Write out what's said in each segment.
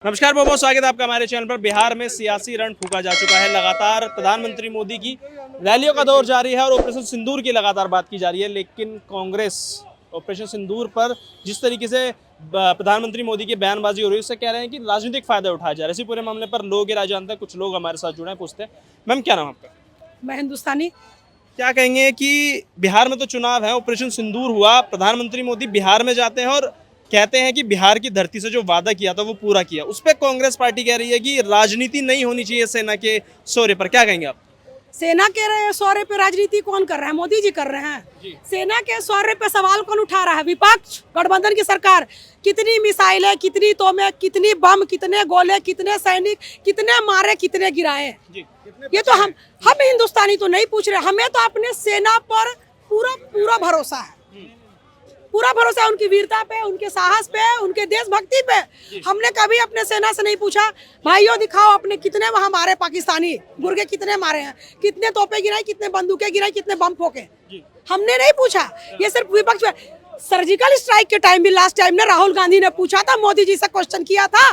नमस्कार, बहुत बहुत स्वागत है आपका हमारे चैनल पर। बिहार में सियासी रण फूंका जा चुका है। लगातार प्रधानमंत्री मोदी की रैलियों का दौर जारी है और ऑपरेशन सिंदूर की लगातार बात की जा रही है, लेकिन कांग्रेस ऑपरेशन सिंदूर पर जिस तरीके से प्रधानमंत्री मोदी की बयानबाजी हो रही है उससे कह रहे हैं कि राजनीतिक फायदा उठाया जा रहा है। इसी पूरे मामले पर लोग राय जानते हैं। कुछ लोग हमारे साथ जुड़े हैं, पूछते हैं। मैम, क्या नाम आपका? मैं हिंदुस्तानी। क्या कहेंगे कि बिहार में तो चुनाव है, ऑपरेशन सिंदूर हुआ, प्रधानमंत्री मोदी बिहार में जाते हैं और कहते हैं कि बिहार की धरती से जो वादा किया था वो पूरा किया। उस पर कांग्रेस पार्टी कह रही है कि राजनीति नहीं होनी चाहिए सेना के शौर्य पर। क्या कहेंगे आप? सेना के शौर्य पे राजनीति कौन कर रहा है? मोदी जी कर रहे हैं। सेना के शौर्य पे सवाल कौन उठा रहा है? विपक्ष, गठबंधन की सरकार। कितनी मिसाइलें, कितनी तोमें, कितनी बम, कितने गोले, कितने सैनिक, कितने मारे, कितने गिराए। ये तो हम हिंदुस्तानी तो नहीं पूछ रहे। हमें तो अपने सेना पर पूरा भरोसा है। पूरा भरोसा है उनकी वीरता पे, उनके साहस पे, उनके देशभक्ति पे। हमने कभी अपने सेना से नहीं पूछा भाइयों दिखाओ अपने कितने वहां मारे पाकिस्तानी, गुर्गे कितने मारे हैं, कितने तोपे गिराई, कितने बंदूकें गिराई, कितने बम फोके। हमने नहीं पूछा। ये सिर्फ विपक्ष में। सर्जिकल स्ट्राइक के टाइम भी लास्ट टाइम ने राहुल गांधी ने पूछा था, मोदी जी से क्वेश्चन किया था,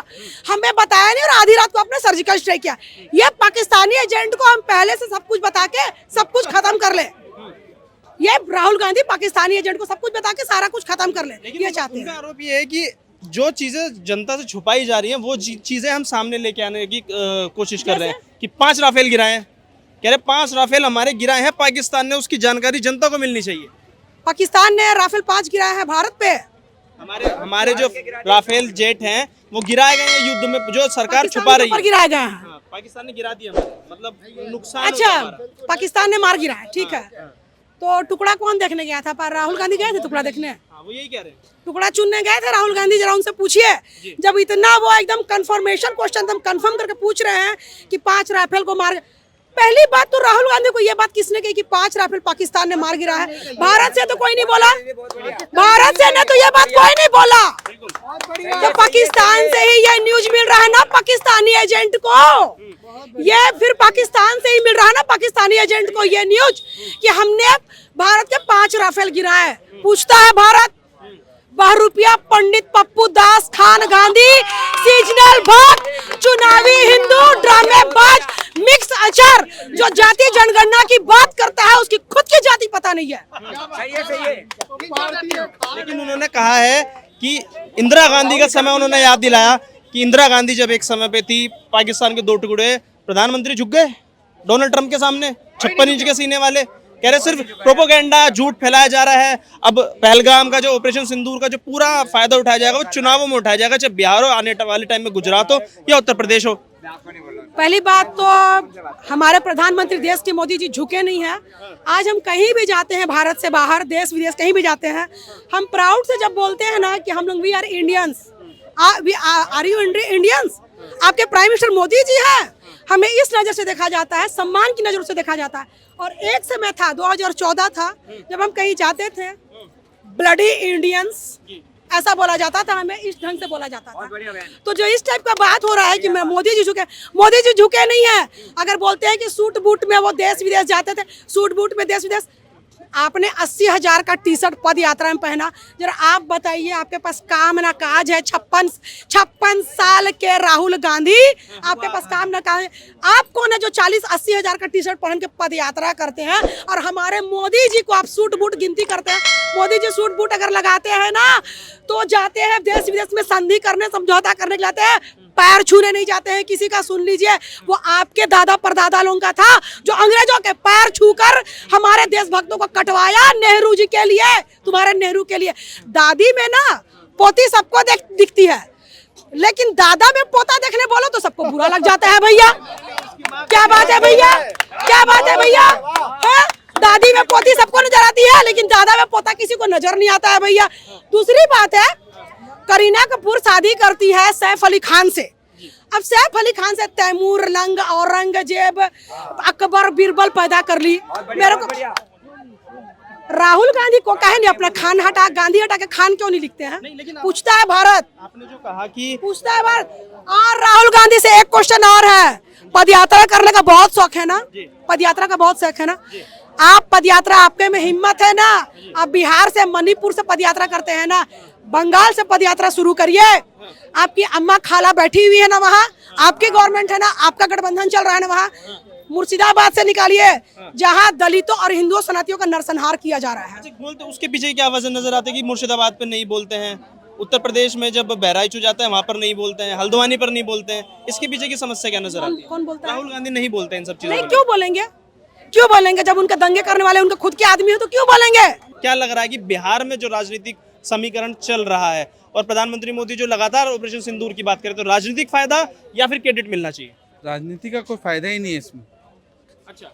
हमें बताया नहीं और आधी रात को अपने सर्जिकल स्ट्राइक किया। ये पाकिस्तानी एजेंट को हम पहले से सब कुछ बता के सब कुछ खत्म कर ले। ये राहुल गांधी पाकिस्तानी एजेंट को सब कुछ बता के सारा कुछ खत्म कर ले, ये चाहते हैं। आरोप ये है कि जो चीजें जनता से छुपाई जा रही हैं वो चीजें हम सामने लेके आने की कोशिश कर रहे हैं कि 5 राफेल गिराए हैं। कह रहे 5 राफेल हमारे गिराए हैं, पाकिस्तान ने उसकी जानकारी जनता को मिलनी चाहिए। पाकिस्तान ने राफेल 5 गिराया है भारत पे। हमारे जो राफेल जेट हैं वो गिराए गए हैं युद्ध में, जो सरकार छुपा रही है। गिराए गए हैं, पाकिस्तान ने गिरा दिया, मतलब नुकसान। अच्छा, पाकिस्तान ने मार गिराया, ठीक है। तो टुकड़ा कौन देखने गया था? पर राहुल गांधी गए थे टुकड़ा देखने। वो यही कह रहे हैं, टुकड़ा चुनने गए थे राहुल गांधी। जरा उनसे पूछिए, जब इतना वो एकदम कंफर्मेशन क्वेश्चन हम कंफर्म करके पूछ रहे हैं कि 5 राफेल को मार। पहली बात तो राहुल गांधी को ये बात किसने कही कि 5 राफेल पाकिस्तान ने मार गिरा है? भारत से तो कोई नहीं बोला। भारत से ने तो ये बात कोई नहीं बोला। तो पाकिस्तान से ही ये न्यूज मिल रहा है ना पाकिस्तानी एजेंट को। ये फिर पाकिस्तान से ही मिल रहा है ना पाकिस्तानी एजेंट को ये न्यूज कि हमने भारत के 5 राफेल गिराए। पूछता है भारत, बहुरूपिया पंडित पप्पू दास खान गांधी, सीजनल भक्त, चुनावी हिंदू, ड्रामेबाज, मिक्स अचार, जो जाति जनगणना की बात करता है उसकी खुद की जाति पता नहीं है। लेकिन उन्होंने कहा है कि इंदिरा गांधी का समय उन्होंने याद दिलाया कि इंदिरा गांधी जब एक समय पे थी, पाकिस्तान के 2 टुकड़े, प्रधानमंत्री झुक गए डोनाल्ड ट्रंप के सामने, 56 इंच के सीने वाले। कह रहे सिर्फ प्रोपोगेंडा, झूठ फैलाया जा रहा है। अब पहलगाम का जो ऑपरेशन सिंदूर का जो पूरा फायदा उठाया जाएगा वो चुनावों में उठाया जाएगा, चाहे बिहार हो, आने वाले टाइम में गुजरात हो या उत्तर प्रदेश हो। पहली बात तो हमारे प्रधानमंत्री देश के मोदी जी झुके नहीं हैं। आज हम कहीं भी जाते हैं, भारत से बाहर, देश विदेश कहीं भी जाते हैं, हम प्राउड से जब बोलते हैं ना कि हम लोग we are Indians, are you Indians? आपके प्राइम मिनिस्टर मोदी जी हैं। हमें इस नजर से देखा जाता है, सम्मान की नजर से देखा जाता है। और एक समय था, 2014 था, जब हम कहीं जाते थे, ब्लडी इंडियंस ऐसा बोला जाता था, हमें इस ढंग से बोला जाता था। तो जो इस टाइप का बात हो रहा है कि मोदी जी झुके नहीं है। अगर बोलते हैं कि सूट बूट में वो देश विदेश जाते थे, सूट बूट में देश विदेश, आपने 80,000 का टी-शर्ट पद यात्रा में पहना। जरा आप बताइए, आपके पास काम ना काज है? 56 साल के राहुल गांधी, आपके पास काम ना काज है? आप कौन है जो 40-80,000 का टी-शर्ट पहन के पद यात्रा करते हैं? और हमारे मोदी जी को आप सूट बूट गिनती करते हैं। मोदी जी सूट बूट अगर लगाते हैं ना तो जाते हैं देश विदेश में संधि करने, समझौता करने जाते हैं, पैर छूने नहीं जाते हैं किसी का। सुन लीजिए, वो आपके दादा परदादा लोगों का था जो अंग्रेजों के पैर छूकर हमारे देशभक्तों को कटवाया, नेहरू जी के लिए, तुम्हारे नेहरू के लिए। दादी में ना पोती सबको दिखती है, लेकिन दादा में पोता देखने बोलो तो सबको बुरा लग जाता है। भैया क्या बात है? भैया क्या बात है? भैया दादी में पोती सबको नजर आती है, लेकिन दादा में पोता किसी को नजर नहीं आता है। भैया दूसरी बात है, करीना कपूर शादी करती है सैफ अली खान से। अब सैफ अली खान से तैमूर, लंग, औरंगजेब, अकबर, बीरबल पैदा कर ली। मेरे को राहुल गांधी को कहे नहीं अपना खान हटा, गांधी हटा के खान क्यों नहीं लिखते हैं? पूछता है भारत। आपने जो कहा कि पूछता है भारत। और राहुल गांधी से एक क्वेश्चन और है, पदयात्रा करने का बहुत शौक है ना? पदयात्रा का बहुत शौक है ना? आप पदयात्रा, आपके में हिम्मत है ना, आप बिहार से मणिपुर से पदयात्रा करते हैं ना, बंगाल से पदयात्रा शुरू करिए। आपकी अम्मा खाला बैठी हुई है ना वहाँ, आपकी गवर्नमेंट है ना, आपका गठबंधन चल रहा है ना वहाँ। मुर्शिदाबाद से निकालिए जहाँ दलितों और हिंदुओं सनातियों का नरसंहार किया जा रहा है। अच्छा, बोलते उसके पीछे क्या वजह नजर आती है कि मुर्शिदाबाद पे नहीं बोलते हैं, उत्तर प्रदेश में जब बहराइच हो जाता है वहां पर नहीं बोलते हैं, हल्द्वानी पर नहीं बोलते हैं, इसके पीछे की समस्या क्या नजर आती है? कौन बोलता है? राहुल गांधी नहीं बोलते हैं इन सब चीजों नहीं, को क्यों बोलेंगे? क्यों बोलेंगे? जब उनके दंगे करने वाले उनके खुद के आदमी हो तो क्यों बोलेंगे? क्या लग रहा है कि बिहार में जो राजनीतिक समीकरण चल रहा है और प्रधानमंत्री मोदी जो लगातार ऑपरेशन सिंदूर की बात करें, तो राजनीतिक फायदा या फिर क्रेडिट मिलना चाहिए? राजनीति का कोई फायदा ही नहीं है इसमें। अच्छा,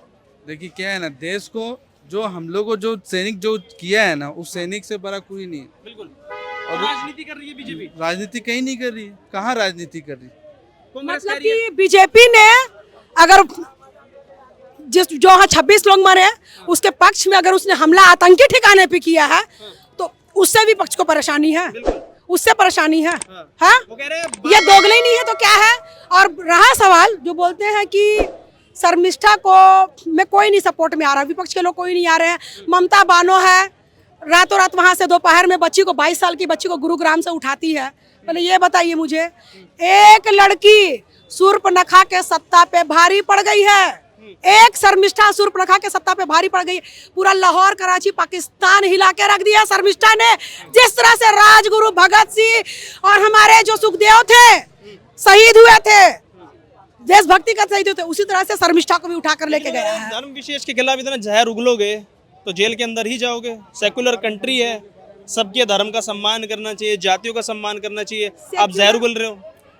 देखिए क्या है ना, देश को जो हम लोग को जो सैनिक जो किया है ना, उस सैनिक से बड़ा कोई नहीं है। बिल्कुल। और राजनीति कर रही है बीजेपी, राजनीति कहीं नहीं कर रही है। कहाँ राजनीति कर रही है? कांग्रेस मतलब कह रही है। कि बीजेपी ने अगर जो हाँ 26 लोग मरे उसके पक्ष में अगर उसने हमला आतंकी ठिकाने पे किया है तो उससे भी पक्ष को परेशानी है, उससे परेशानी है। हाँ, वो कह रहे हैं ये दोगले नहीं है तो क्या है? और रहा सवाल जो बोलते हैं कि शर्मिष्ठा को में कोई नहीं सपोर्ट में आ रहा, विपक्ष के लोग कोई नहीं आ रहे हैं। ममता बानो है, रातों रात वहां से दोपहर में बच्ची को 22 साल की बच्ची को गुरुग्राम से उठाती है। पहले ये बताइए मुझे, एक लड़की शूर्पणखा के सत्ता पे भारी पड़ गई है, एक शर्मिष्ठा शूर्पणखा के सत्ता पे भारी पड़ गई। पूरा लाहौर कराची पाकिस्तान हिला के रख दिया शर्मिष्ठा ने। जिस तरह से राजगुरु भगत सिंह और हमारे जो सुखदेव थे शहीद हुए थे, देशभक्ति का शहीद हुए थे, उसी तरह से शर्मिष्ठा को भी उठा कर लेके गया है। धर्म विशेष के खिलाफ इतना जहर उगलोगे तो जेल के अंदर ही जाओगे। सेकुलर कंट्री है, सबके धर्म का सम्मान करना चाहिए, जातियों का सम्मान करना चाहिए, आप जहर उगल रहे हो।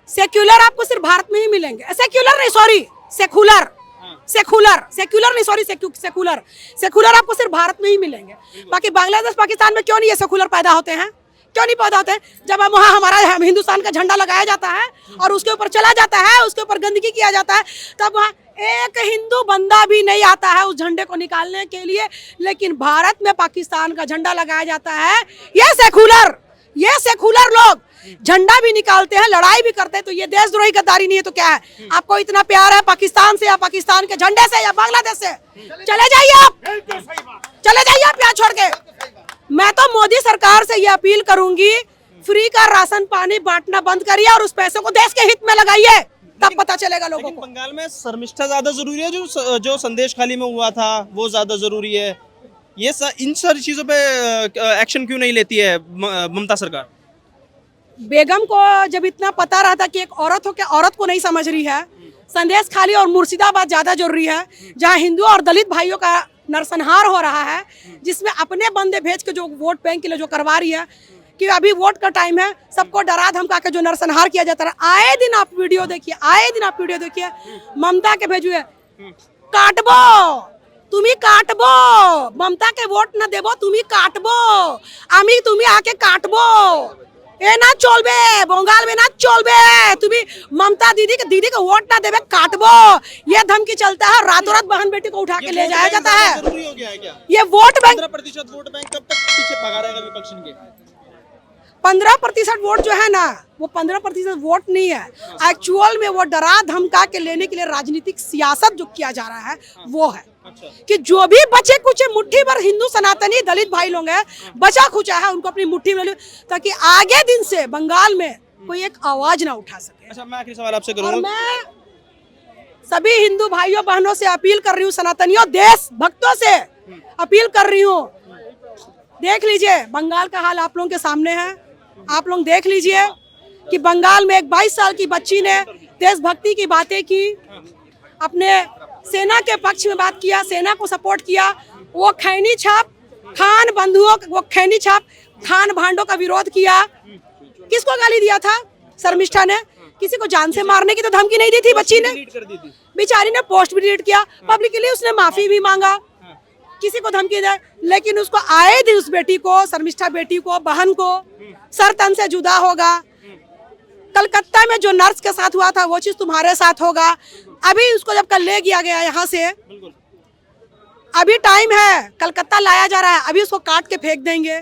सेक्युलर आपको सिर्फ भारत में ही मिलेंगे। सेक्युलर नहीं, सॉरी, सेकुलर, सेक्युलर नहीं, सॉरी, सेकुलर आपको सिर्फ भारत में ही मिलेंगे। बाकी बांग्लादेश पाकिस्तान में क्यों नहीं ये सेकुलर पैदा होते हैं? क्यों नहीं पैदा होते हैं? जब हम वहाँ हमारा हिंदुस्तान का झंडा लगाया जाता है और उसके ऊपर चला जाता है, उसके ऊपर गंदगी किया जाता है, तब वहाँ एक हिंदू बंदा भी नहीं आता है उस झंडे को निकालने के लिए। लेकिन भारत में पाकिस्तान का झंडा लगाया जाता है। ये सेकुलर लोग झंडा भी निकालते हैं, लड़ाई भी करते हैं, तो ये देशद्रोही गद्दारी नहीं है तो क्या है? आपको इतना प्यार है पाकिस्तान से या पाकिस्तान के झंडे से या बांग्लादेश से? चले जाइए आप, चले जाइए आप यहाँ छोड़ के। मैं तो मोदी सरकार से ये अपील करूंगी, फ्री का राशन पानी बांटना बंद करिए और उस पैसे को देश के हित में लगाइए, तब पता चलेगा लोगों लेकिन को। बंगाल में शर्मिष्ठा ज्यादा जरूरी है, जो संदेश खाली में हुआ था वो ज्यादा जरूरी है। इन सारी चीजों पे एक्शन क्यों नहीं लेती है ममता सरकार? बेगम को जब इतना पता रहा था कि एक औरत हो के औरत को नहीं समझ रही है, संदेश खाली और मुर्शिदाबाद ज्यादा जरूरी है, जहां हिंदू और दलित भाइयों का नरसंहार हो रहा है, जिसमें अपने बंदे भेज के जो वोट बैंक के लिए जो करवा रही है कि अभी वोट का टाइम है, सबको डरा धमका के जो नरसंहार किया जाता है। आए दिन आप वीडियो देखिए, ममता के भेजुए काटबो, তুমি কাটবো, মমতা কে ভোট না দেবো, তুমি কাটবো, আমি তুমি আকে কাটবো, এ না চলবে, बंगाल में ना चलबे, তুমি ममता दीदी के वोट ना देवे, काटबो, ये धमकी चलता है। रातों रात बहन बेटी को उठा के ले जाया जाता है। जरूरी हो गया है क्या? ये वोट बैंक 15% वोट बैंक कब तक पीछे भगा रहेगा विपक्ष इनके? 15% वोट जो है ना, वो 15% वोट नहीं है, एक्चुअल में वो डरा धमका के लेने के लिए राजनीतिक सियासत जो किया जा रहा है वो है। अच्छा। कि जो भी बचे कुछ मुट्ठी भर हिंदू सनातनी दलित भाई लोग हैं, बचा खुचा है, उनको अपनी मुट्ठी में ले, ताकि आगे दिन से बंगाल में कोई एक आवाज ना उठा सके। अच्छा, मैं आखिरी सवाल आपसे और करूंगा। मैं सभी हिंदू भाइयों बहनों से अपील कर रही हूँ, सनातनियों देश भक्तों से अपील कर रही हूँ, देख लीजिए बंगाल का हाल आप लोगों के सामने है। आप लोग देख लीजिए कि बंगाल में एक 22 साल की बच्ची ने देशभक्ति की बातें की, अपने सेना के पक्ष में बात किया, सेना को सपोर्ट किया। वो खैनी छाप खान बंधुओं, वो खैनी छाप खान भांडों का विरोध किया। किसको गाली दिया था? शर्मिष्ठा ने। किसी को जान से मारने की तो धमकी नहीं दी थी बच्ची ने, बेचारी ने पोस्ट भी डिलीट किया, पब्लिकली उसने माफी भी मांगा, किसी को धमकी दे, लेकिन उसको आए दिन उस बेटी को, शर्मिष्ठा बेटी को, बहन को सर तन से जुदा होगा। कलकत्ता में जो नर्स के साथ हुआ था वो चीज तुम्हारे साथ होगा। अभी उसको जब कल ले गया गया यहाँ से, अभी टाइम है, कलकत्ता लाया जा रहा है, अभी उसको काट के फेंक देंगे।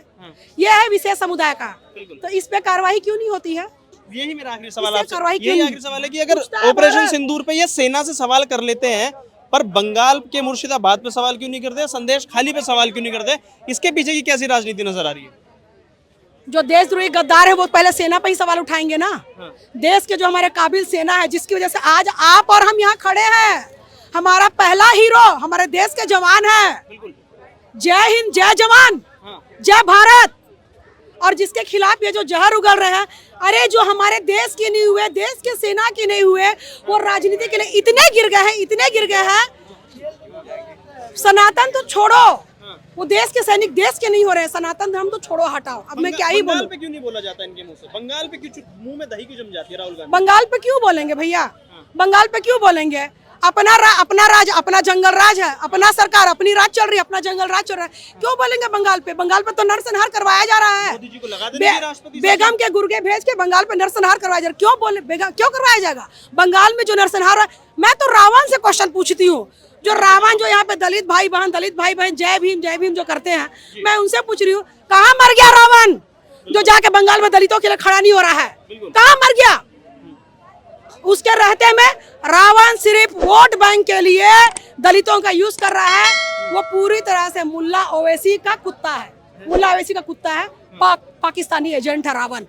ये है विशेष समुदाय का, तो इस पे कार्रवाई क्यों नहीं होती है? यही मेरा आखिरी सवाल आपसे, कार्रवाई यही आखिरी सवाल है कि अगर ऑपरेशन सिंदूर पे ये सेना से सवाल कर लेते हैं पर बंगाल के मुर्शिदाबाद पे सवाल क्यों नहीं करते, संदेश खाली पे सवाल क्यों नहीं करते? इसके पीछे की कैसी राजनीति नजर आ रही है? जो देशद्रोही गद्दार है वो पहले सेना पे ही सवाल उठाएंगे ना। देश के जो हमारे काबिल सेना है, जिसकी वजह से आज आप और हम यहाँ खड़े हैं, हमारा पहला हीरो हमारे देश के जवान है। जय हिंद, जय जवान, जय भारत। और जिसके खिलाफ ये जो जहर उगल रहे हैं, अरे जो हमारे देश के नहीं हुए, देश के सेना के नहीं हुए, वो राजनीति के लिए इतने गिर गए हैं, इतने गिर गए हैं। सनातन तो छोड़ो, वो देश के सैनिक देश के नहीं हो रहे हैं, सनातन धर्म तो छोड़ो, हटाओ। अब मैं क्या ही बोलूं? बंगाल पे क्यों नहीं बोला जाता इनके मुंह से? बंगाल पे क्यों मुंह में दही क्यों जम जाती है राहुल गांधी? बंगाल पे क्यों बोलेंगे भैया? बंगाल पे क्यों बोलेंगे? अपना राज, अपना जंगल राज है, अपना सरकार अपनी राज चल रही है, अपना जंगल राज चल रहा है, क्यों बोलेंगे बंगाल पे? बंगाल पे तो नरसंहार करवाया जा रहा है। मोदी जी को लगा देंगे राष्ट्रपति बेगम के गुर्गे भेज के बंगाल पे नरसंहार करवाया जा रहा है, क्यों बोले? क्यों करवाया जाएगा बंगाल में जो नरसंहार है? मैं तो रावण से क्वेश्चन पूछती हूँ, जो रावण जो यहाँ पे दलित भाई बहन जय भीम जो करते हैं, मैं उनसे पूछ रही हूँ, कहाँ मर गया रावण जो जाके बंगाल में दलितों के लिए खड़ा नहीं हो रहा है? कहाँ मर गया? उसके रहते में रावण सिर्फ वोट बैंक के लिए दलितों का यूज कर रहा है। वो पूरी तरह से मुल्ला ओवैसी का कुत्ता है, मुल्ला ओवैसी का कुत्ता है, पाकिस्तानी एजेंट है रावण।